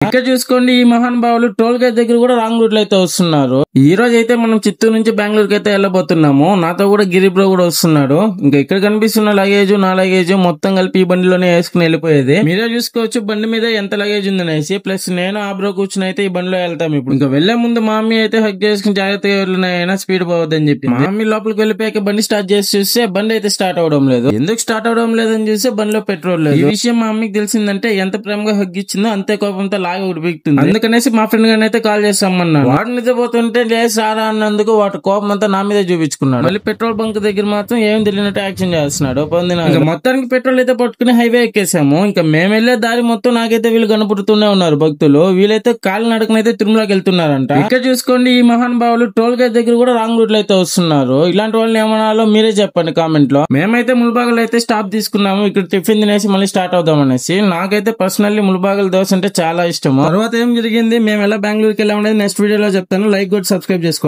ఇక్కడ చూసుకోండి, ఈ మహానుభావులు టోల్ గేట్ దగ్గర కూడా రాంగ్ రూట్ లో అయితే వస్తున్నారు. ఈ రోజు అయితే మనం చిత్తూరు నుంచి బెంగళూరుకి అయితే వెళ్ళబోతున్నాము. నాతో కూడా గిరి బ్రో కూడా వస్తున్నాడు. ఇంకా ఇక్కడ కనిపిస్తున్న లగేజ్ నా లగేజ్ మొత్తం కలిపి ఈ బండిలోనే వేసుకుని వెళ్ళిపోయేది. మీరే చూసుకోవచ్చు బండి మీద ఎంత లగేజ్ ఉందనేసి. ప్లస్ నేను ఆ బ్రో కూర్చుని అయితే ఈ బండిలో వెళ్తాం. ఇప్పుడు ఇంకా వెళ్లే ముందు మా మమ్మీ అయితే హక్ చేసుకుని జాగ్రత్తగా వెళ్ళినాయైనా స్పీడ్ పోవద్దని చెప్పి మా మమ్మీ లోపలికి వెళ్ళిపోయాక బండి స్టార్ట్ చేసి చూస్తే బండి అయితే స్టార్ట్ అవడం లేదు. ఎందుకు స్టార్ట్ అవడం లేదని చూస్తే బండిలో పెట్రోల్ లేదు. ఈ విషయం మా మమ్మీకి తెలిసిందంటే ఎంత ప్రేమగా హగ్ ఇచ్చిందో అంతే కోపంతో లాగా ఉడిపిస్తుంది. అందుకనేసి మా ఫ్రెండ్ గారిని అయితే కాల్ చేస్తామన్నాను. వాడు నిద్రపోతుంటే లేసి రారా అన్నందుకు వాటి కోపం అంతా నా మీద చూపించుకున్నాడు. మళ్ళీ పెట్రోల్ బంక్ దగ్గర మాత్రం ఏం తెలియనట్టు యాక్షన్ చేస్తున్నాడు. ఇంకా మొత్తానికి పెట్రోల్ అయితే పట్టుకుని హైవే ఎక్కేసాము. ఇంకా మేము వెళ్లే దారి మొత్తం నాకైతే వీళ్ళు కనపడుతూనే ఉన్నారు భక్తులు. వీళ్ళైతే కాలి నడకనైతే తిరుమలకి వెళ్తున్నారంట. ఇక్కడ చూసుకోండి, ఈ మహానుభావులు టోల్ గేట్ దగ్గర కూడా రాంగ్ రూట్ లో అయితే వస్తున్నారు. ఇలాంటి వాళ్ళని ఏమనాలో మీరే చెప్పండి కామెంట్ లో. మేమైతే ముల్బాగల్ అయితే స్టాప్ తీసుకున్నాము. ఇక్కడ టిఫిన్ తినేసి మళ్ళీ స్టార్ట్ అవుదాం అనేసి. నాకైతే పర్సనల్లీ ముల్బాగల్ దోశ అంటే చాలా ఇష్టము. తర్వాత ఏం జరిగింది, మేము ఎలా బెంగళూరుకి వెళ్ళామనేది నెక్స్ట్ వీడియోలో చెప్తాను. లైక్ కొట్టి సబ్స్క్రైబ్ చేసుకోండి.